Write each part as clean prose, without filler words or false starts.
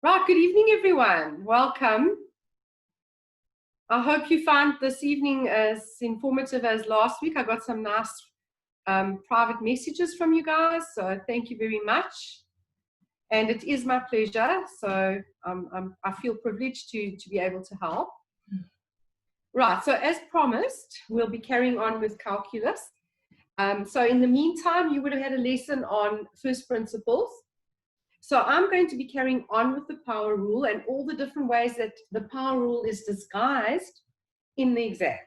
Right, good evening, everyone. Welcome. I hope you found this evening as informative as last week. I got some nice private messages from you guys, so thank you very much. And it is my pleasure, so I feel privileged to be able to help. Right, so as promised, we'll be carrying on with calculus. So in the meantime, you would have had a lesson on first principles. So I'm going to be carrying on with the power rule and all the different ways that the power rule is disguised in the exam.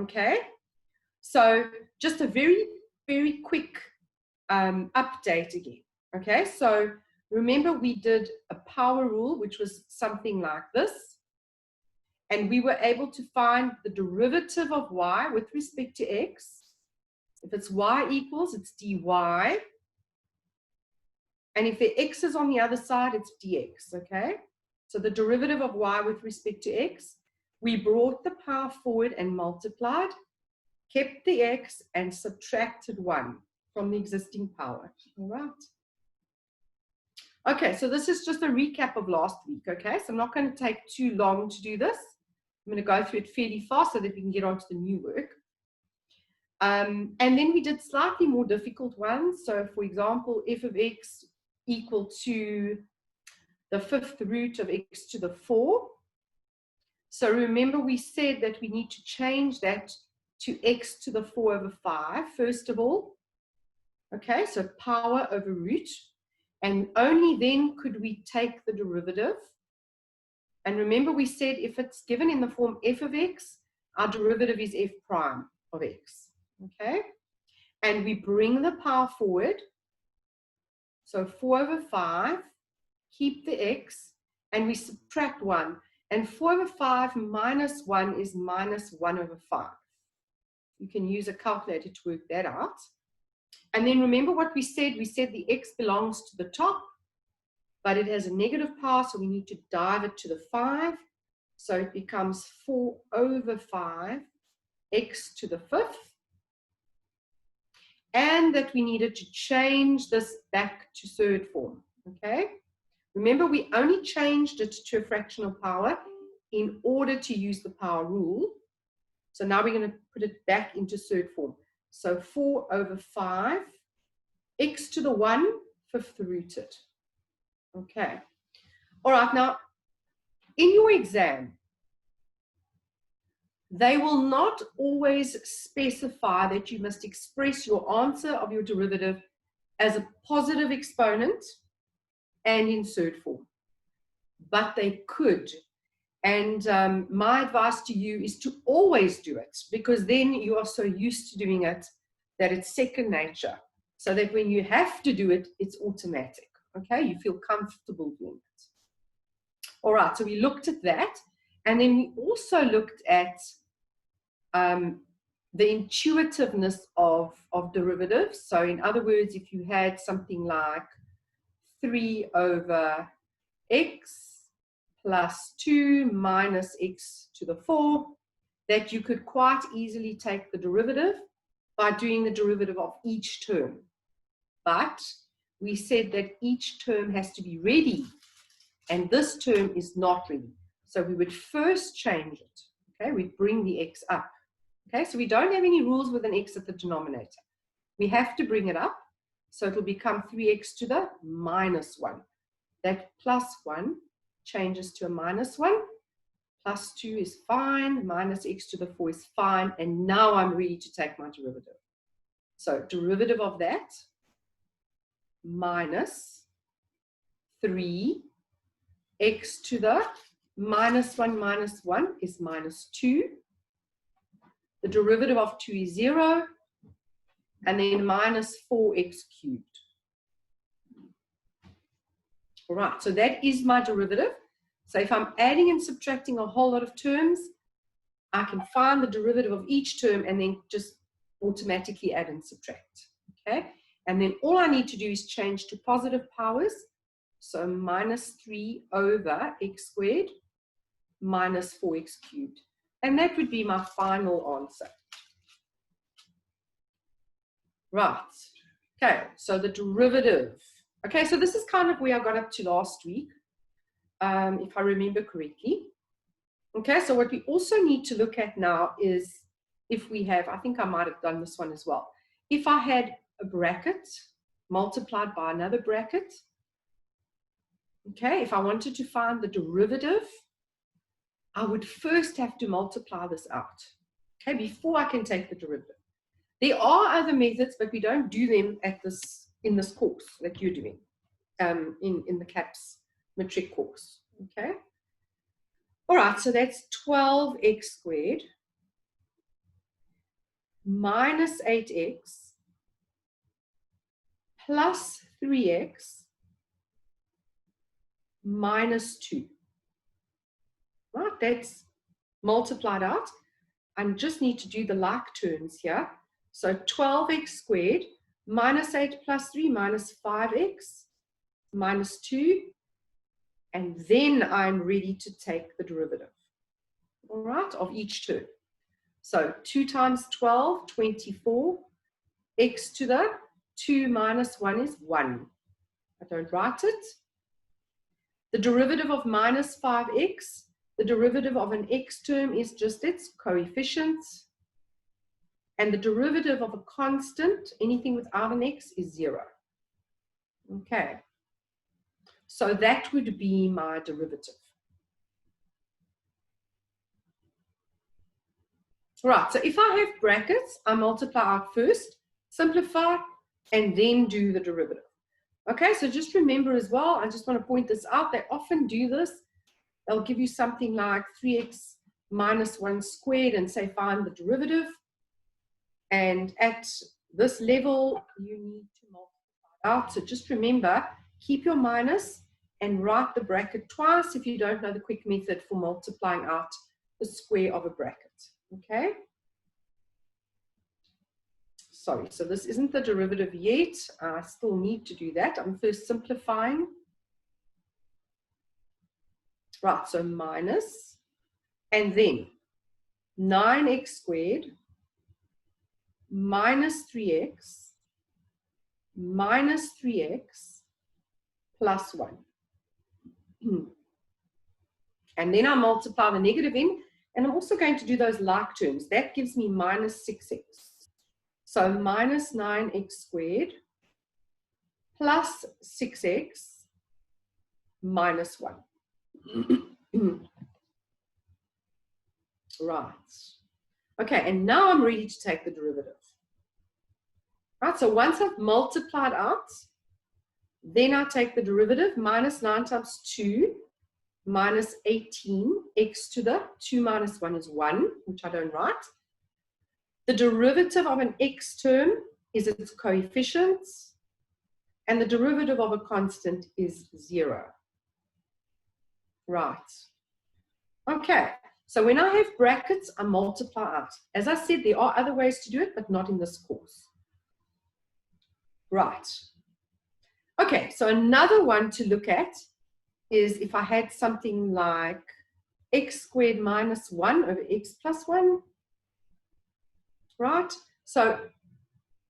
Okay? So just a very, very quick update again. Okay? So remember we did a power rule, which was something like this. And we were able to find the derivative of y with respect to x. If it's y equals, it's dy. And if the x is on the other side, it's dx, okay? So the derivative of y with respect to x, we brought the power forward and multiplied, kept the x, and subtracted 1 from the existing power, all right? Okay, so this is just a recap of last week, okay? So I'm not going to take too long to do this. I'm going to go through it fairly fast so that we can get on to the new work. And then we did slightly more difficult ones. So, for example, f of x equal to the 5th root of x to the 4. So remember we said that we need to change that to x to the 4 over 5, first of all. Okay, so power over root. And only then could we take the derivative. And remember we said if it's given in the form f of x, our derivative is f prime of x. Okay, and we bring the power forward. So 4 over 5, keep the x, and we subtract 1. And 4 over 5 minus 1 is minus 1 over 5. You can use a calculator to work that out. And then remember what we said. We said the x belongs to the top, but it has a negative power, so we need to dive it to the 5. So it becomes 4 over 5, x to the 5th. And that we needed to change this back to third form, okay? Remember, we only changed it to a fractional power in order to use the power rule. So now we're going to put it back into third form. So 4 over 5, x to the 1, 5th rooted. Okay. All right, now, in your exam, they will not always specify that you must express your answer of your derivative as a positive exponent and in third form. But they could. And my advice to you is to always do it, because then you are so used to doing it that it's second nature. So that when you have to do it, it's automatic. Okay, you feel comfortable doing it. All right, so we looked at that. And then we also looked at the intuitiveness of derivatives. So in other words, if you had something like 3 over x plus 2 minus x to the 4, that you could quite easily take the derivative by doing the derivative of each term. But we said that each term has to be ready, and this term is not ready. So we would first change it. Okay, we'd bring the x up. Okay, so we don't have any rules with an x at the denominator. We have to bring it up, so it will become 3x to the minus 1. That plus 1 changes to a minus 1. Plus 2 is fine. Minus x to the 4 is fine. And now I'm ready to take my derivative. So derivative of that minus 3 x to the minus 1 is minus 2. The derivative of 2 is 0, and then minus 4x cubed. All right, so that is my derivative. So if I'm adding and subtracting a whole lot of terms, I can find the derivative of each term and then just automatically add and subtract. Okay, and then all I need to do is change to positive powers. So minus 3 over x squared minus 4x cubed. And that would be my final answer. Right. Okay, so the derivative. Okay, so this is kind of where I got up to last week. if I remember correctly. Okay, so what we also need to look at now is if we have, I think I might have done this one as well. If I had a bracket multiplied by another bracket, okay, if I wanted to find the derivative, I would first have to multiply this out, okay, before I can take the derivative. There are other methods, but we don't do them at in this course that you're doing, in the CAPS matric course, okay? All right, so that's 12x squared minus 8x plus 3x minus 2. Right, that's multiplied out. I just need to do the like terms here. So 12x squared minus 8 plus 3 minus 5x minus 2. And then I'm ready to take the derivative, all right, of each term. So 2 times 12, 24. X to the 2 minus 1 is 1. I don't write it. The derivative of minus 5x, the derivative of an x term is just its coefficient. And the derivative of a constant, anything without an x, is 0. Okay. So that would be my derivative. Right, so if I have brackets, I multiply out first, simplify, and then do the derivative. Okay, so just remember as well, I just want to point this out, they often do this. They'll give you something like 3x minus 1 squared and say find the derivative. And at this level, you need to multiply out. So just remember, keep your minus and write the bracket twice if you don't know the quick method for multiplying out the square of a bracket. Okay? Sorry, so this isn't the derivative yet. I still need to do that. I'm first simplifying. Right, so minus, and then 9x squared minus 3x minus 3x plus 1. And then I multiply the negative in, and I'm also going to do those like terms. That gives me minus 6x. So minus 9x squared plus 6x minus 1. Right. Okay, and now I'm ready to take the derivative. Right, so once I've multiplied out, then I take the derivative. Minus 9 times 2 minus 18, x to the 2 minus 1 is 1, which I don't write. The derivative of an x term is its coefficients, and the derivative of a constant is 0. Right. Okay, so when I have brackets, I multiply out. As I said, there are other ways to do it, but not in this course. Right. Okay, so another one to look at is if I had something like x squared minus 1 over x plus 1. Right? So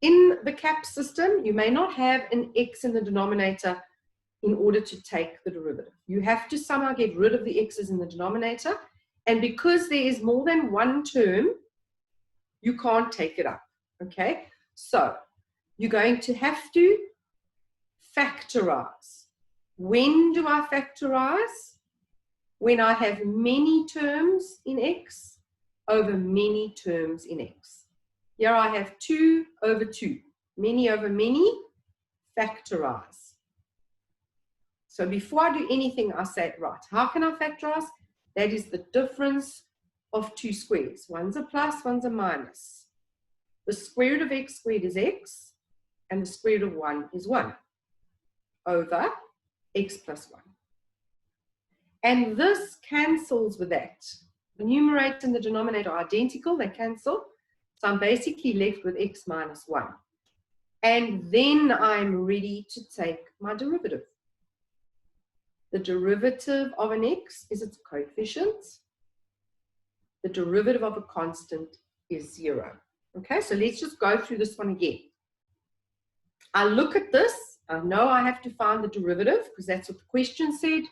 in the CAP system, you may not have an x in the denominator in order to take the derivative. You have to somehow get rid of the x's in the denominator. And because there is more than one term, you can't take it up. Okay? So you're going to have to factorize. When do I factorize? When I have many terms in x over many terms in x. Here I have 2 over 2. Many over many, factorize. So before I do anything, I say, right, how can I factorize? That is the difference of two squares. One's a plus, one's a minus. The square root of x squared is x, and the square root of 1 is 1 over x plus 1. And this cancels with that. The numerator and the denominator are identical, they cancel. So I'm basically left with x minus 1. And then I'm ready to take my derivative. The derivative of an x is its coefficient. The derivative of a constant is 0. Okay, so let's just go through this one again. I look at this. I know I have to find the derivative because that's what the question said.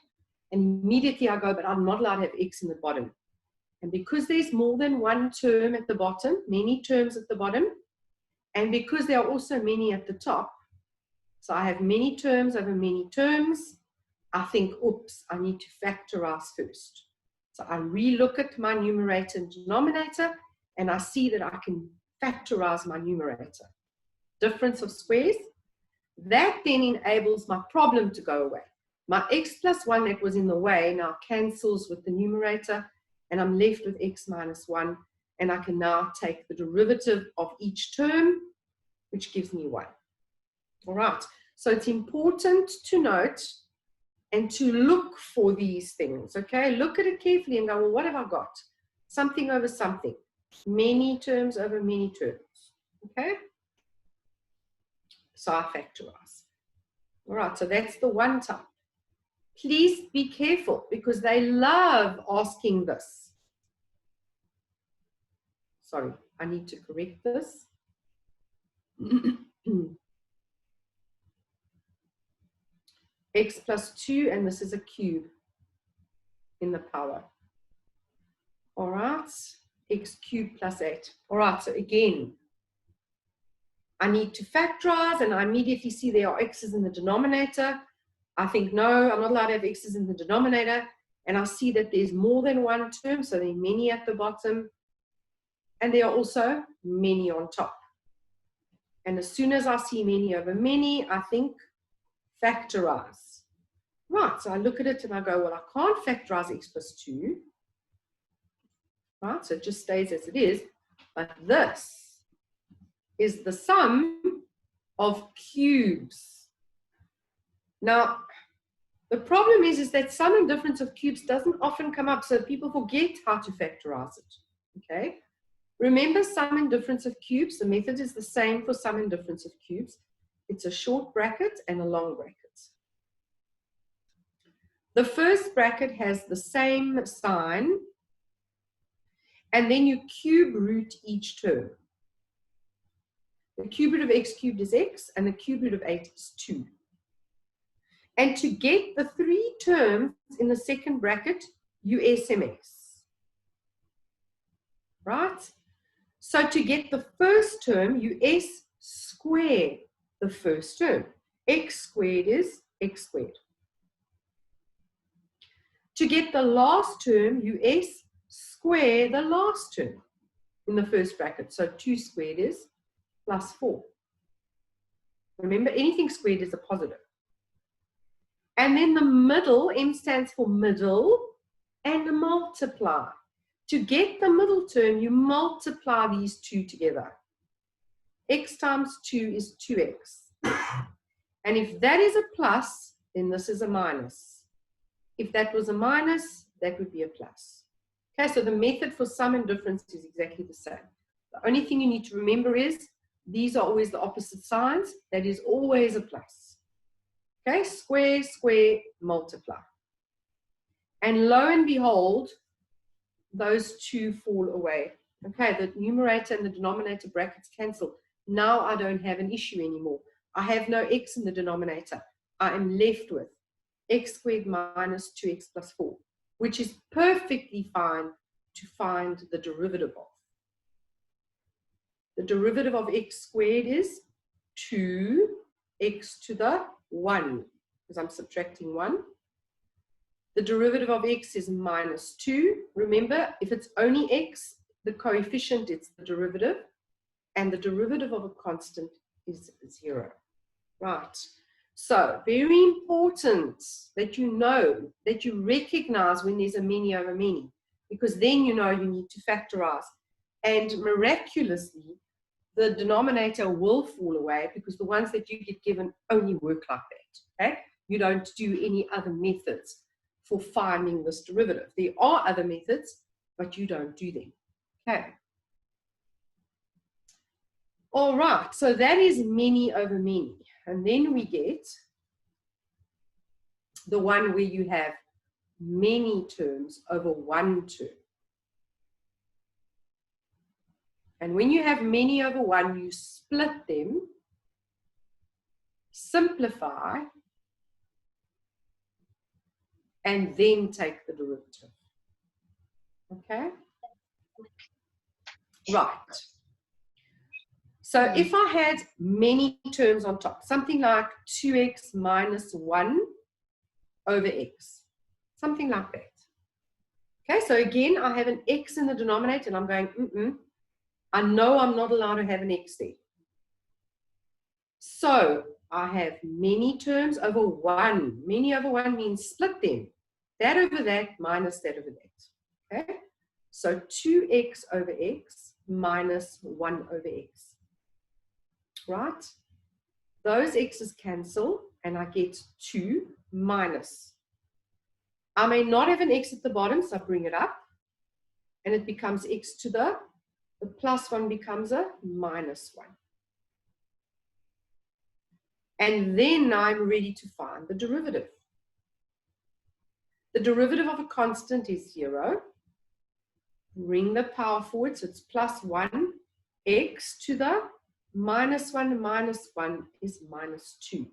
And immediately I go, but I'm not allowed to have x in the bottom. And because there's more than one term at the bottom, many terms at the bottom, and because there are also many at the top, so I have many terms over many terms, I think, oops, I need to factorize first. So I re-look at my numerator and denominator, and I see that I can factorize my numerator. Difference of squares. That then enables my problem to go away. My x plus 1 that was in the way now cancels with the numerator, and I'm left with x minus 1, and I can now take the derivative of each term, which gives me 1. All right, so it's important to note and to look for these things, okay? Look at it carefully and go, well, what have I got? Something over something. Many terms over many terms, okay? So I factorize. All right, so that's the one type. Please be careful because they love asking this. Sorry, I need to correct this. X plus 2, and this is a cube in the power. All right, x cubed plus 8. All right, so again, I need to factorize, and I immediately see there are x's in the denominator. I think, no, I'm not allowed to have x's in the denominator, and I see that there's more than one term, so there are many at the bottom, and there are also many on top. And as soon as I see many over many, I think factorize. Right, so I look at it and I go, well, I can't factorize x plus 2. Right, so it just stays as it is. But this is the sum of cubes. Now, the problem is that sum and difference of cubes doesn't often come up, so people forget how to factorize it. Okay? Remember sum and difference of cubes. The method is the same for sum and difference of cubes. It's a short bracket and a long bracket. The first bracket has the same sign, and then you cube root each term. The cube root of x cubed is x, and the cube root of 8 is 2. And to get the 3 terms in the second bracket, you SMX. Right? So to get the first term, you S square the first term. X squared is x squared. To get the last term, you S square the last term in the first bracket. So 2 squared is plus 4. Remember, anything squared is a positive. And then the middle, M stands for middle, and multiply. To get the middle term, you multiply these two together. X times 2 is 2x. And if that is a plus, then this is a minus. If that was a minus, that would be a plus. Okay, so the method for sum and difference is exactly the same. The only thing you need to remember is these are always the opposite signs. That is always a plus. Okay, square, square, multiply. And lo and behold, those two fall away. Okay, the numerator and the denominator brackets cancel. Now I don't have an issue anymore. I have no x in the denominator. I am left with x squared minus 2x plus 4, which is perfectly fine to find the derivative of. The derivative of x squared is 2x to the 1, because I'm subtracting 1. The derivative of x is minus 2. Remember, if it's only x, the coefficient, it's the derivative, and the derivative of a constant is 0. Right. So, very important that you know, that you recognize when there's a many over many, because then you know you need to factorize. And miraculously, the denominator will fall away because the ones that you get given only work like that. Okay? You don't do any other methods for finding this derivative. There are other methods, but you don't do them. Okay. All right, so that is many over many. And then we get the one where you have many terms over one term. And when you have many over one, you split them, simplify, and then take the derivative. Okay? Right. So if I had many terms on top, something like 2x minus 1 over x, something like that. Okay, so again, I have an x in the denominator, and I'm going, I know I'm not allowed to have an x there. So I have many terms over 1. Many over 1 means split them. That over that minus that over that. Okay, so 2x over x minus 1 over x. Right? Those x's cancel, and I get 2 minus. I may not have an x at the bottom, so I bring it up, and it becomes x to the plus 1 becomes a minus 1. And then I'm ready to find the derivative. The derivative of a constant is 0. Bring the power forward, so it's plus 1. X to the minus 1 is minus 2.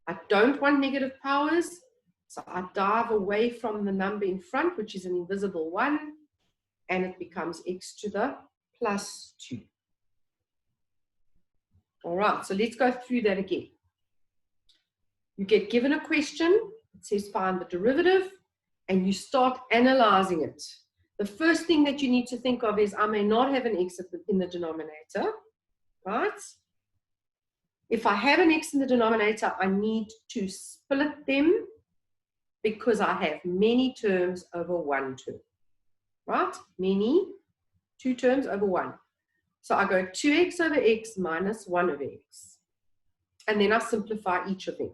I don't want negative powers, so I dive away from the number in front, which is an invisible 1, and it becomes x to the plus 2. All right, so let's go through that again. You get given a question, it says find the derivative, and you start analyzing it. The first thing that you need to think of is I may not have an x in the denominator, right? If I have an x in the denominator, I need to split them because I have many terms over 1 term, right? Many, 2 terms over 1. So I go 2x over x minus 1 over x. And then I simplify each of them.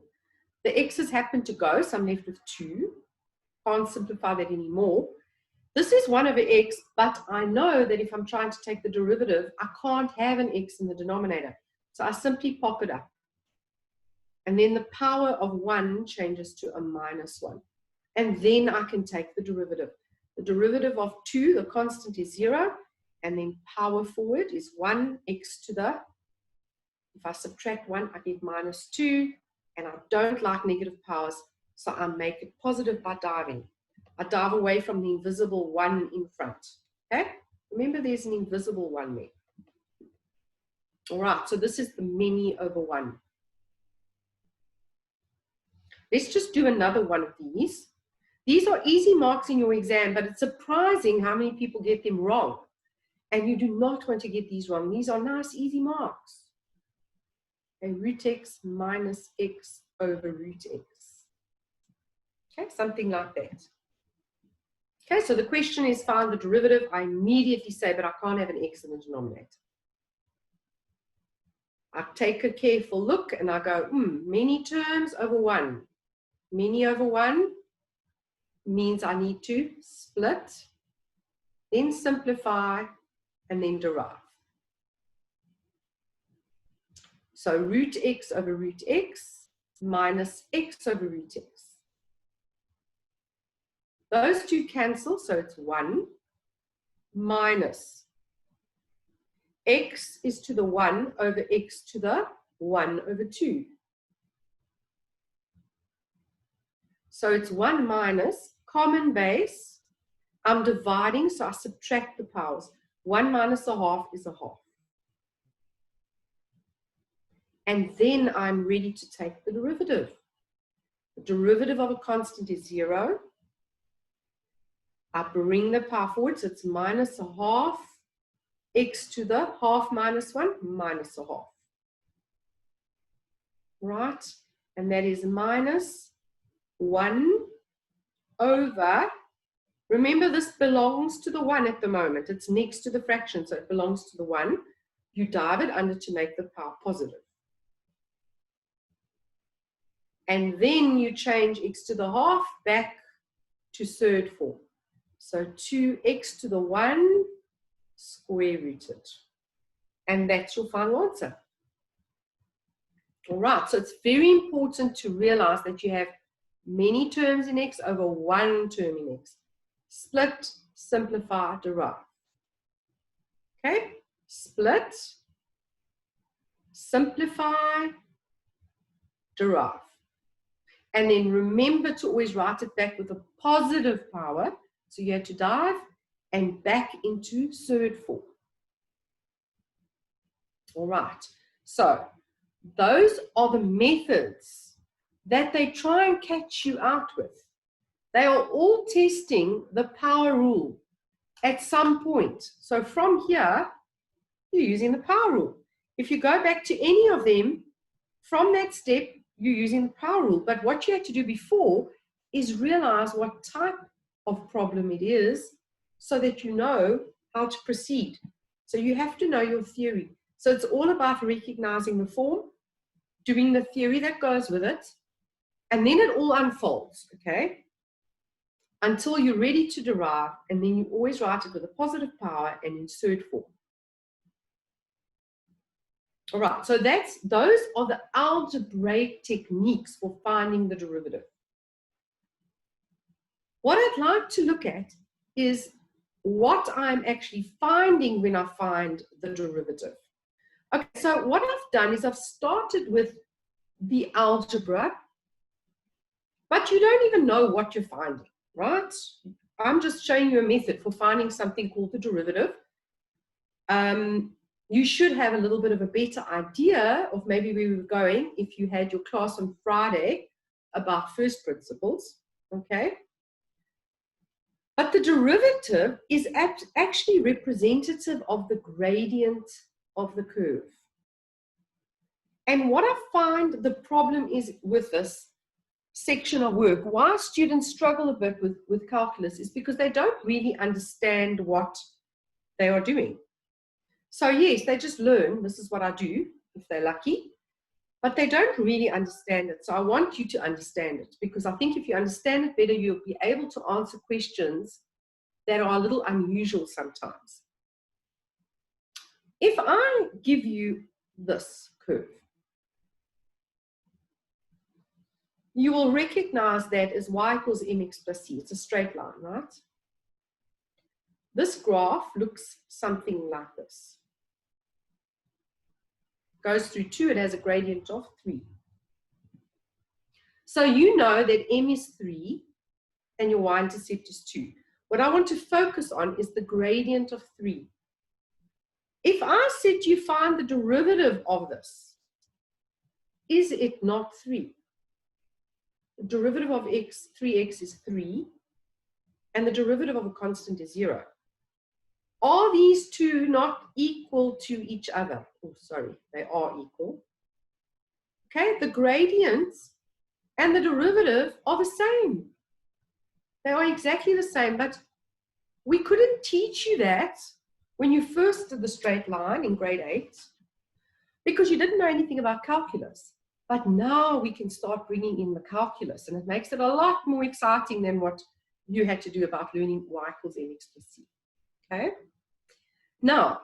The x's happen to go, so I'm left with 2. Can't simplify that anymore. This is 1 over x, but I know that if I'm trying to take the derivative, I can't have an x in the denominator. So I simply pop it up. And then the power of 1 changes to a minus 1. And then I can take the derivative. The derivative of 2, the constant is 0. And then power forward is 1x to the, if I subtract 1, I get minus 2. And I don't like negative powers, so I make it positive by diving. I dive away from the invisible 1 in front. Okay? Remember, there's an invisible 1 there. All right, so this is the many over 1. Let's just do another one of these. These are easy marks in your exam, but it's surprising how many people get them wrong. And you do not want to get these wrong. These are nice, easy marks. Okay, root x minus x over root x. Okay, something like that. Okay, so the question is find the derivative. I immediately say, but I can't have an x in the denominator. I take a careful look and I go, many terms over 1. Many over 1 means I need to split, then simplify, and then derive. So root x over root x minus x over root x. Those two cancel, so it's 1 minus x is to the 1 over x to the 1 over 2. So it's 1 minus common base. I'm dividing, so I subtract the powers. 1 minus a half is a half. And then I'm ready to take the derivative. The derivative of a constant is 0. I bring the power forward, so it's minus a half, x to the half minus 1, minus a half. Right? And that is minus 1 over, remember this belongs to the 1 at the moment. It's next to the fraction, so it belongs to the 1. You dive it under to make the power positive. And then you change x to the half back to third form. So 2x to the 1 square rooted. And that's your final answer. All right, so it's very important to realize that you have many terms in x over 1 term in x. Split, simplify, derive. Okay, split, simplify, derive. And then remember to always write it back with a positive power. So you had to dive and back into third form. All right. So those are the methods that they try and catch you out with. They are all testing the power rule at some point. So from here, you're using the power rule. If you go back to any of them, from that step, you're using the power rule. But what you had to do before is realize what type of problem it is so that you know how to proceed. So you have to know your theory. So it's all about recognizing the form, doing the theory that goes with it, and then it all unfolds, okay? Until you're ready to derive, and then you always write it with a positive power and insert form. All right, so those are the algebraic techniques for finding the derivative. What I'd like to look at is what I'm actually finding when I find the derivative. Okay, so what I've done is I've started with the algebra, but you don't even know what you're finding, right? I'm just showing you a method for finding something called the derivative. You should have a little bit of a better idea of maybe where we were going if you had your class on Friday about first principles, okay? But the derivative is actually representative of the gradient of the curve. And what I find the problem is with this section of work, why students struggle a bit with calculus is because they don't really understand what they are doing. So yes, they just learn, this is what I do, if they're lucky, but they don't really understand it. So I want you to understand it, because I think if you understand it better, you'll be able to answer questions that are a little unusual sometimes. If I give you this curve, you will recognize that as y equals mx plus c. It's a straight line, right? This graph looks something like this. Goes through 2, it has a gradient of 3. So you know that m is 3 and your y-intercept is 2. What I want to focus on is the gradient of 3. If I said you find the derivative of this, is it not 3? The derivative of 3x is 3, and the derivative of a constant is 0. Are these two not equal to each other? Oh, sorry, they are equal. Okay, the gradients and the derivative are the same. They are exactly the same, but we couldn't teach you that when you first did the straight line in grade 8 because you didn't know anything about calculus. But now we can start bringing in the calculus, and it makes it a lot more exciting than what you had to do about learning y equals mx plus c. Okay? Now,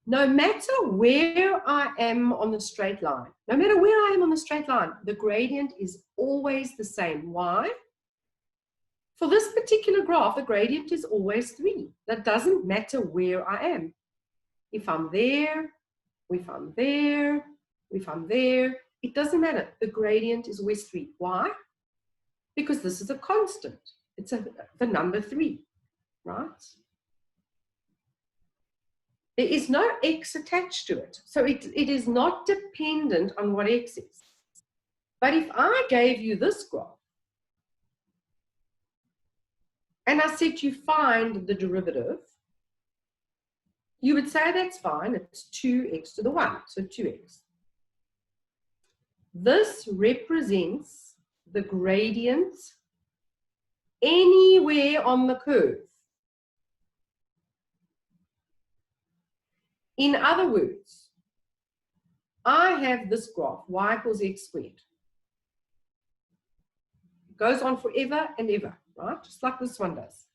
no matter where I am on the straight line, no matter where I am on the straight line, the gradient is always the same. Why? For this particular graph, the gradient is always 3. That doesn't matter where I am. If I'm there, if I'm there, if I'm there, it doesn't matter. The gradient is always 3. Why? Because this is a constant. It's the number 3, right? There is no x attached to it. So it is not dependent on what x is. But if I gave you this graph, and I said you find the derivative, you would say that's fine. It's 2x to the 1, so 2x. This represents the gradient anywhere on the curve. In other words, I have this graph, y equals x squared. It goes on forever and ever, right? Just like this one does.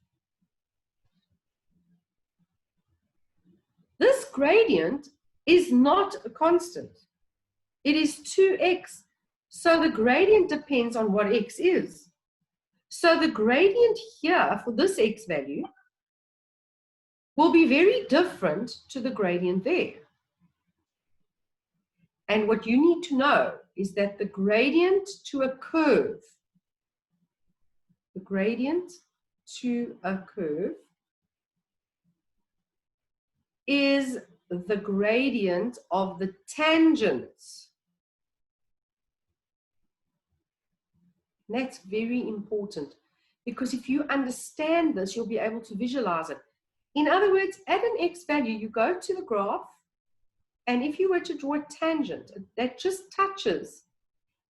This gradient is not a constant. It is 2x. So the gradient depends on what x is. So the gradient here for this x value will be very different to the gradient there. And what you need to know is that the gradient to a curve, is the gradient of the tangents. And that's very important, because if you understand this, you'll be able to visualize it. In other words, at an x value, you go to the graph, and if you were to draw a tangent that just touches,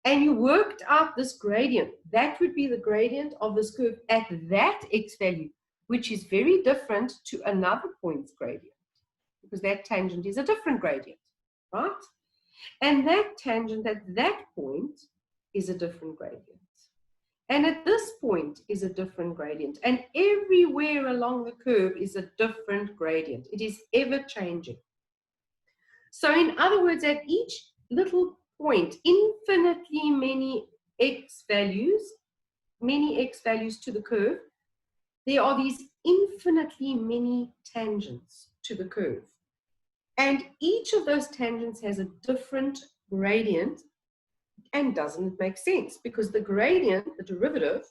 and you worked out this gradient, that would be the gradient of this curve at that x value, which is very different to another point's gradient, because that tangent is a different gradient, right? And that tangent at that point is a different gradient. And at this point is a different gradient. And everywhere along the curve is a different gradient. It is ever changing. So in other words, at each little point, infinitely many x values to the curve, there are these infinitely many tangents to the curve. And each of those tangents has a different gradient. And doesn't it make sense? Because the gradient, the derivative,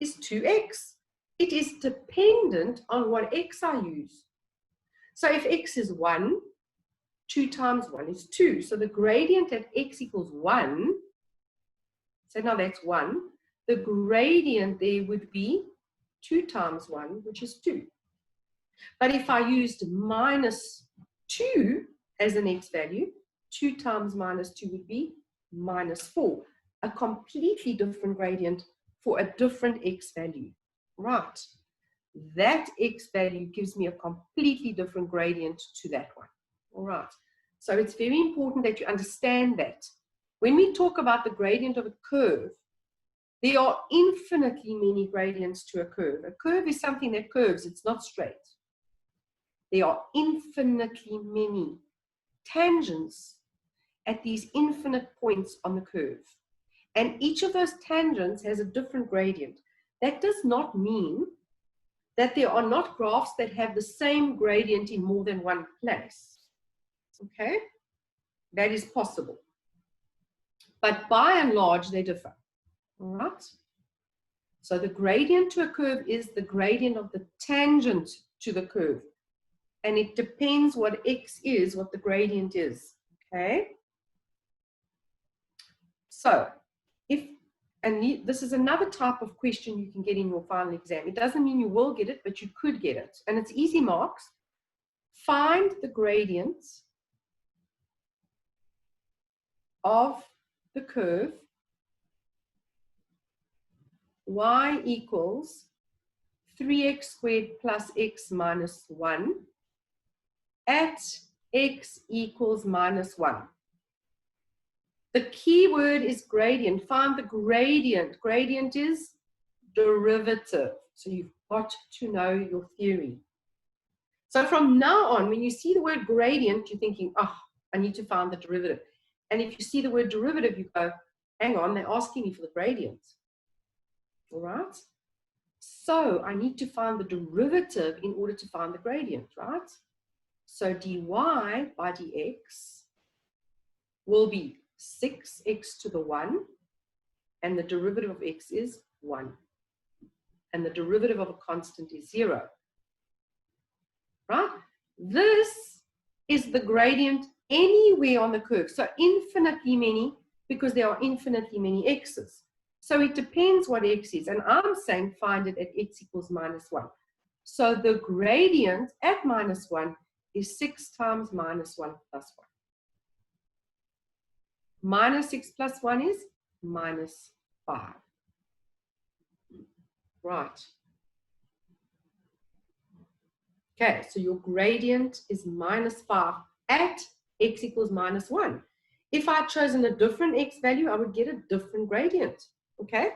is 2x. It is dependent on what x I use. So if x is 1, 2 times 1 is 2. So the gradient at x equals 1, so now that's 1, the gradient there would be 2 times 1, which is 2. But if I used minus 2 as an x value, 2 times minus 2 would be minus 4, a completely different gradient for a different x value. Right. That x value gives me a completely different gradient to that one. All right. So it's very important that you understand that. When we talk about the gradient of a curve, there are infinitely many gradients to a curve. A curve is something that curves, it's not straight. There are infinitely many tangents at these infinite points on the curve. And each of those tangents has a different gradient. That does not mean that there are not graphs that have the same gradient in more than one place. Okay? That is possible. But by and large, they differ. All right? So the gradient to a curve is the gradient of the tangent to the curve. And it depends what x is, what the gradient is. Okay? So, this is another type of question you can get in your final exam. It doesn't mean you will get it, but you could get it. And it's easy marks. Find the gradients of the curve y equals 3x squared plus x minus 1 at x equals minus 1. The key word is gradient. Find the gradient. Gradient is derivative. So you've got to know your theory. So from now on, when you see the word gradient, you're thinking, oh, I need to find the derivative. And if you see the word derivative, you go, hang on, they're asking me for the gradient. All right? So I need to find the derivative in order to find the gradient, right? So dy by dx will be 6x to the 1, and the derivative of x is 1. And the derivative of a constant is 0. Right? This is the gradient anywhere on the curve. So infinitely many, because there are infinitely many x's. So it depends what x is. And I'm saying find it at x equals minus 1. So the gradient at minus 1 is 6 times minus 1 plus 1. Minus 6 plus 1 is minus 5. Right. Okay, so your gradient is minus 5 at x equals minus 1. If I had chosen a different x value, I would get a different gradient. Okay?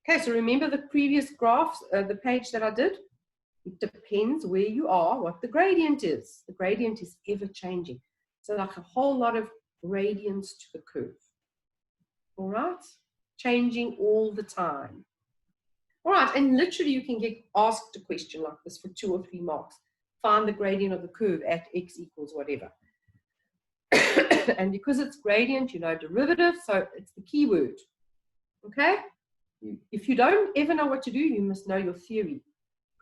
Okay, so remember the previous graphs, the page that I did? It depends where you are, what the gradient is. The gradient is ever changing. So like a whole lot of gradients to the curve. All right? Changing all the time. All right, and literally you can get asked a question like this for 2 or 3 marks. Find the gradient of the curve at x equals whatever. And because it's gradient, you know derivative, so it's the key word. Okay? If you don't ever know what to do, you must know your theory.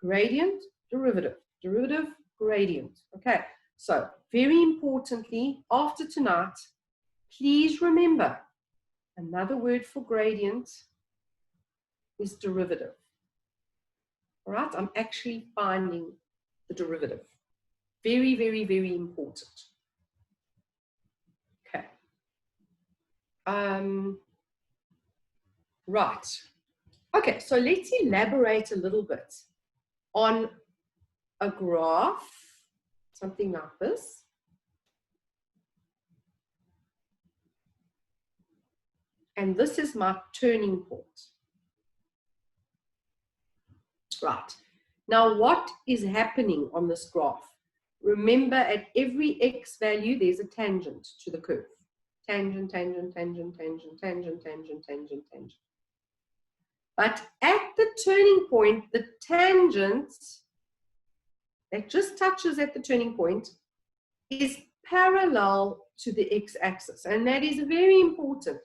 Gradient, derivative, derivative, gradient. Okay, so very importantly, after tonight, please remember another word for gradient is derivative. All right, I'm actually finding the derivative. Very, very, very important. Okay. Right. Okay, so let's elaborate a little bit on a graph, something like this. And this is my turning point. Right. Now, what is happening on this graph? Remember, at every x value, there's a tangent to the curve. Tangent, tangent, tangent, tangent, tangent, tangent, tangent, tangent. But at the turning point, the tangent that just touches at the turning point is parallel to the x-axis. And that is very important,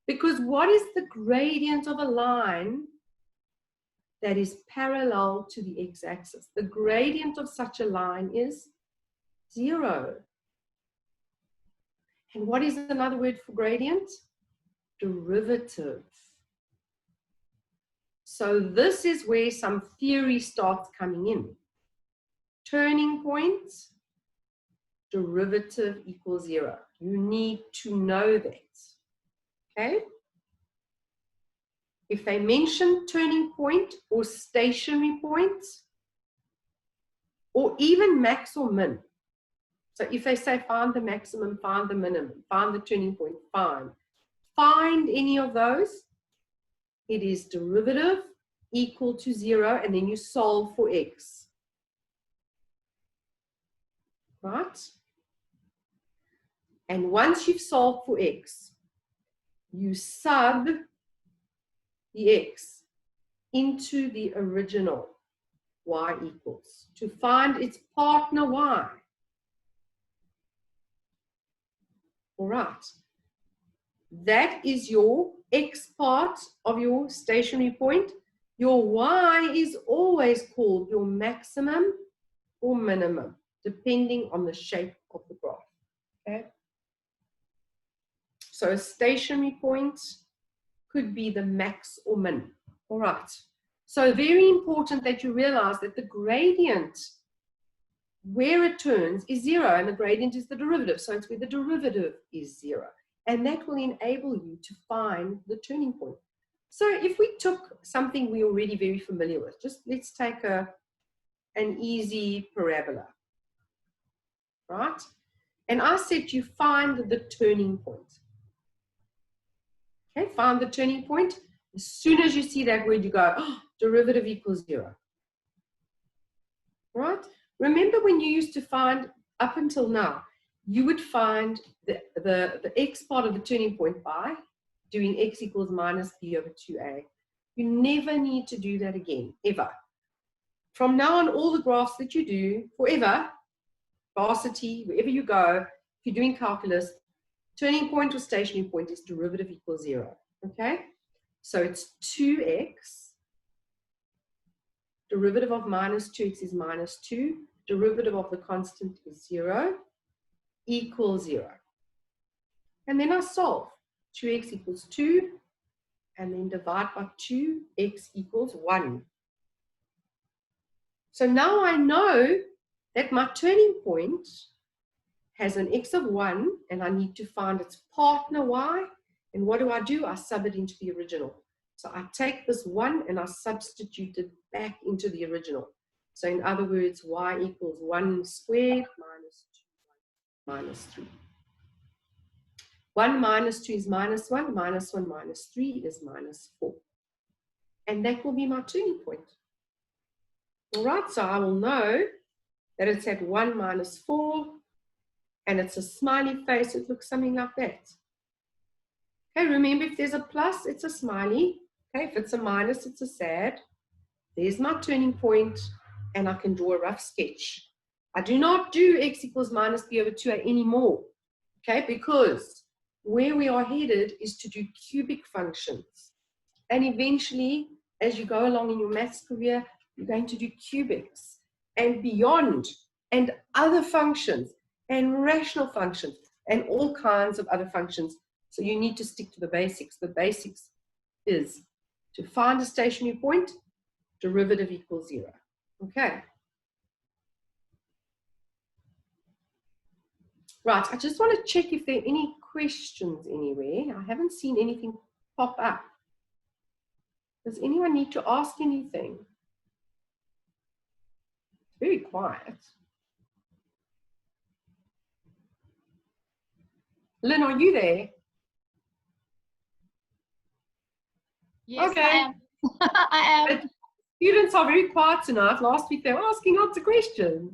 because what is the gradient of a line that is parallel to the x-axis? The gradient of such a line is 0. And what is another word for gradient? Derivative. So this is where some theory starts coming in. Turning point, derivative equals 0. You need to know that. Okay? If they mention turning point or stationary point, or even max or min. So if they say find the maximum, find the minimum, find the turning point, find any of those, it is derivative equal to 0, and then you solve for x. Right? And once you've solved for x, you sub the x into the original y equals to find its partner y. All right. That is your x part of your stationary point. Your y is always called your maximum or minimum, depending on the shape of the graph. Okay? So a stationary point could be the max or min. All right. So very important that you realize that the gradient where it turns is 0, and the gradient is the derivative. So it's where the derivative is 0. And that will enable you to find the turning point. So if we took something we're already very familiar with, just let's take an easy parabola, right? And I said you find the turning point. Okay, find the turning point. As soon as you see that word, you go, oh, derivative equals 0. Right? Remember when you used to find, up until now, you would find the x part of the turning point by doing x equals minus b over 2a. You never need to do that again, ever. From now on, all the graphs that you do, forever, varsity, wherever you go, if you're doing calculus, turning point or stationary point is derivative equals 0. Okay? So it's 2x. Derivative of minus 2x is minus 2. Derivative of the constant is 0. Equals 0. And then I solve. 2x equals 2. And then divide by 2. X equals 1. So now I know that my turning point has an x of 1. And I need to find its partner y. And what do? I sub it into the original. So I take this 1 and I substitute it back into the original. So in other words, y equals 1 squared minus 2 minus 3. 1 minus 2 is minus 1. Minus 1 minus 3 is minus 4. And that will be my turning point. All right, so I will know that it's at 1 minus 4. And it's a smiley face. It looks something like that. Okay, remember, if there's a plus, it's a smiley. Okay, if it's a minus, it's a sad. There's my turning point, and I can draw a rough sketch. I do not do x equals minus b over 2a anymore. Okay, because where we are headed is to do cubic functions. And eventually, as you go along in your maths career, you're going to do cubics and beyond, and other functions, and rational functions, and all kinds of other functions. So you need to stick to the basics. The basics is to find a stationary point, derivative equals 0. Okay. Right, I just want to check if there are any questions anywhere. I haven't seen anything pop up. Does anyone need to ask anything? It's very quiet. Lynn, are you there? Yes, okay. I am. I am. Students are very quiet tonight. Last week they were asking lots of questions.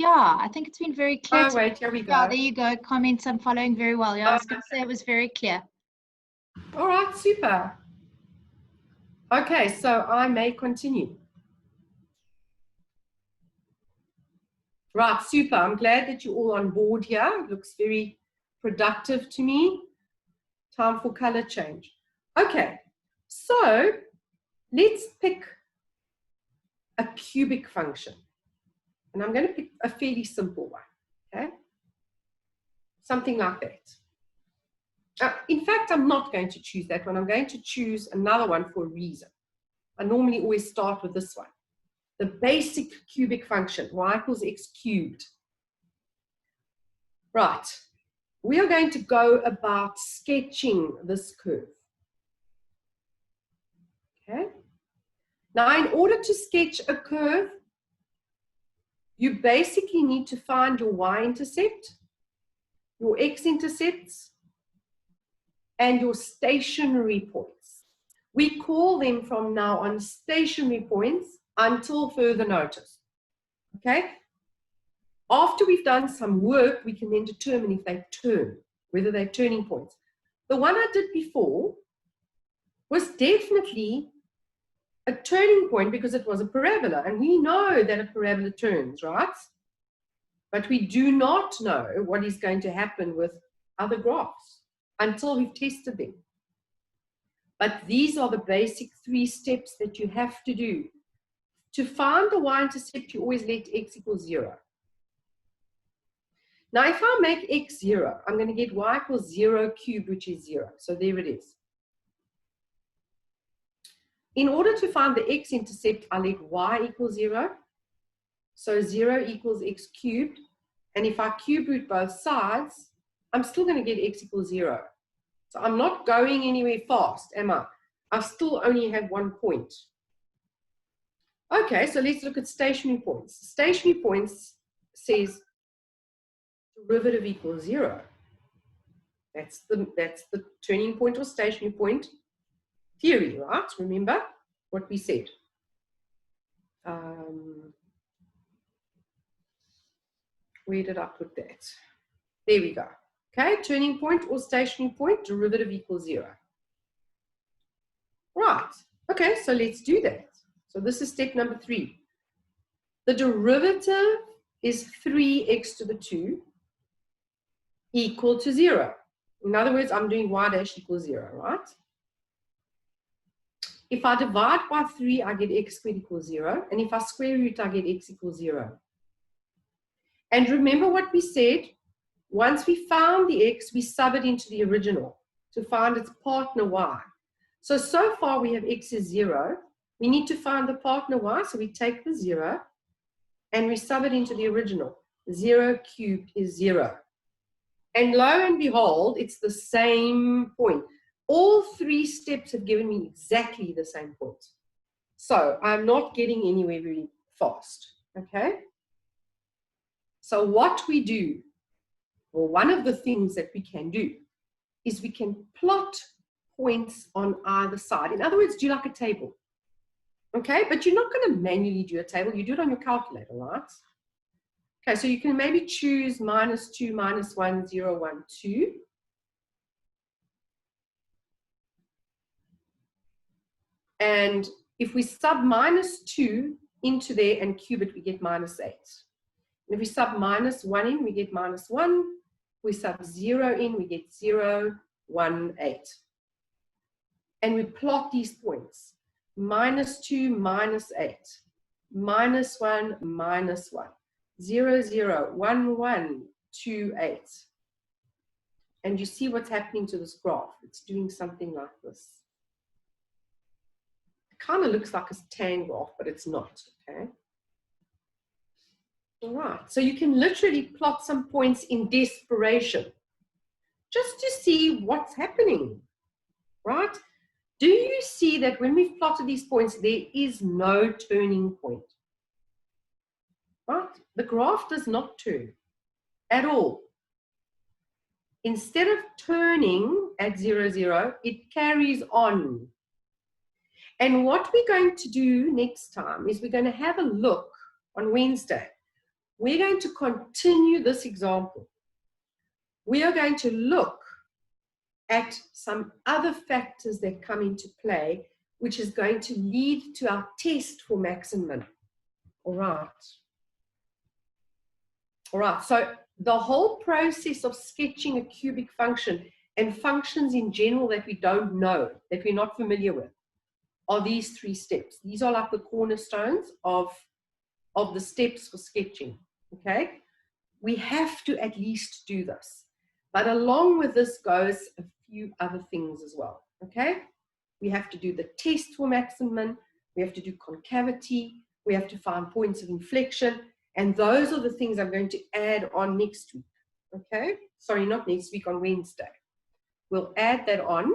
I think it's been very clear. Oh, wait, here we go. Yeah, there you go. Comments I'm following very well. Yeah, I was going to say it was very clear. All right, super. Okay, so I may continue. Right, super. I'm glad that you're all on board here. It looks very productive to me. Time for color change. Okay, so let's pick a cubic function. And I'm going to pick a fairly simple one, okay? Something like that. In fact, I'm not going to choose that one. I'm going to choose another one for a reason. I normally always start with this one. The basic cubic function, y equals x cubed. Right. We are going to go about sketching this curve. Okay. Now, in order to sketch a curve, you basically need to find your y-intercept, your x-intercepts, and your stationary points. We call them from now on stationary points until further notice. Okay? After we've done some work, we can then determine if they turn, whether they're turning points. The one I did before was definitely a turning point because it was a parabola, and we know that a parabola turns, right? But we do not know what is going to happen with other graphs until we've tested them. But these are the basic 3 steps that you have to do. To find the y-intercept, you always let x equals 0. Now, if I make x 0, I'm going to get y equals 0 cubed, which is 0. So there it is. In order to find the x-intercept, I let y equal 0. So 0 equals x cubed. And if I cube root both sides, I'm still going to get x equals 0. So I'm not going anywhere fast, am I? I still only have one point. Okay, so let's look at stationary points. Stationary points says derivative equals 0. That's the turning point or stationary point theory, right? Remember what we said. Where did I put that? There we go. Okay, turning point or stationary point, derivative equals 0. Right. Okay, so let's do that. So this is step number 3. The derivative is 3x to the 2 equal to 0. In other words, I'm doing y dash equals 0, right? If I divide by 3, I get x squared equals 0. And if I square root, I get x equals 0. And remember what we said? Once we found the x, we sub it into the original to find its partner y. So far we have x is 0. We need to find the partner y, so we take the 0 and we sub it into the original. 0 cubed is 0. And lo and behold, it's the same point. All 3 steps have given me exactly the same point. So I'm not getting anywhere very fast, okay? So what we do, well, one of the things that we can do is we can plot points on either side. In other words, do like a table, okay? But you're not going to manually do a table. You do it on your calculator, right? Okay, so you can maybe choose -2, -1, 0, 1, 2. And if we sub -2 into there and cube it, we get -8. And if we sub -1 in, we get -1. We sub 0 in, we get 0, 1, 8. And we plot these points. -2, -8. -1, -1. 0, 0, 1, 1, 2, 8. And you see what's happening to this graph. It's doing something like this. It kind of looks like a tan graph, but it's not, okay? All right, so you can literally plot some points in desperation just to see what's happening, right? Do you see that when we've plotted these points, there is no turning point, right? The graph does not turn at all. Instead of turning at 0, 0, it carries on. And what we're going to do next time is we're going to have a look on Wednesday. We're going to continue this example. We are going to look at some other factors that come into play, which is going to lead to our test for max and min. All right. All right, so the whole process of sketching a cubic function and functions in general that we don't know, that we're not familiar with, are these 3 steps. These are like the cornerstones of the steps for sketching, okay? We have to at least do this. But along with this goes a few other things as well, okay? We have to do the test for max and min, we have to do concavity, we have to find points of inflection, and those are the things I'm going to add on next week, okay? Sorry, not next week, on Wednesday. We'll add that on.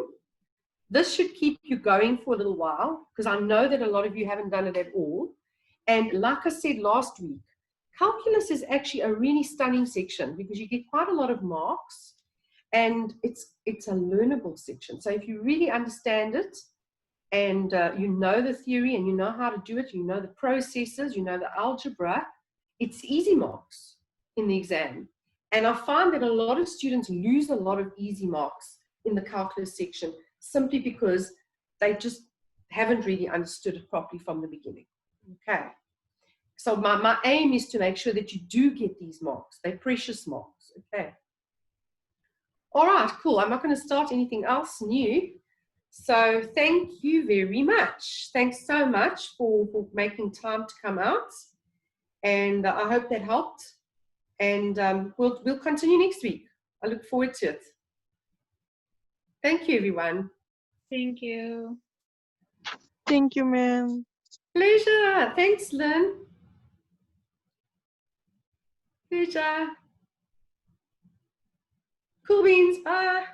This should keep you going for a little while, because I know that a lot of you haven't done it at all. And like I said last week, calculus is actually a really stunning section because you get quite a lot of marks, and it's a learnable section. So if you really understand it, and you know the theory, and you know how to do it, you know the processes, you know the algebra, it's easy marks in the exam. And I find that a lot of students lose a lot of easy marks in the calculus section simply because they just haven't really understood it properly from the beginning. Okay. So my aim is to make sure that you do get these marks. They're precious marks. Okay. All right, cool. I'm not going to start anything else new. So thank you very much. Thanks so much for making time to come out. And I hope that helped. And we'll continue next week. I look forward to it. Thank you, everyone. Thank you. Thank you, ma'am. Pleasure. Thanks, Lynn. Pleasure. Cool beans. Bye.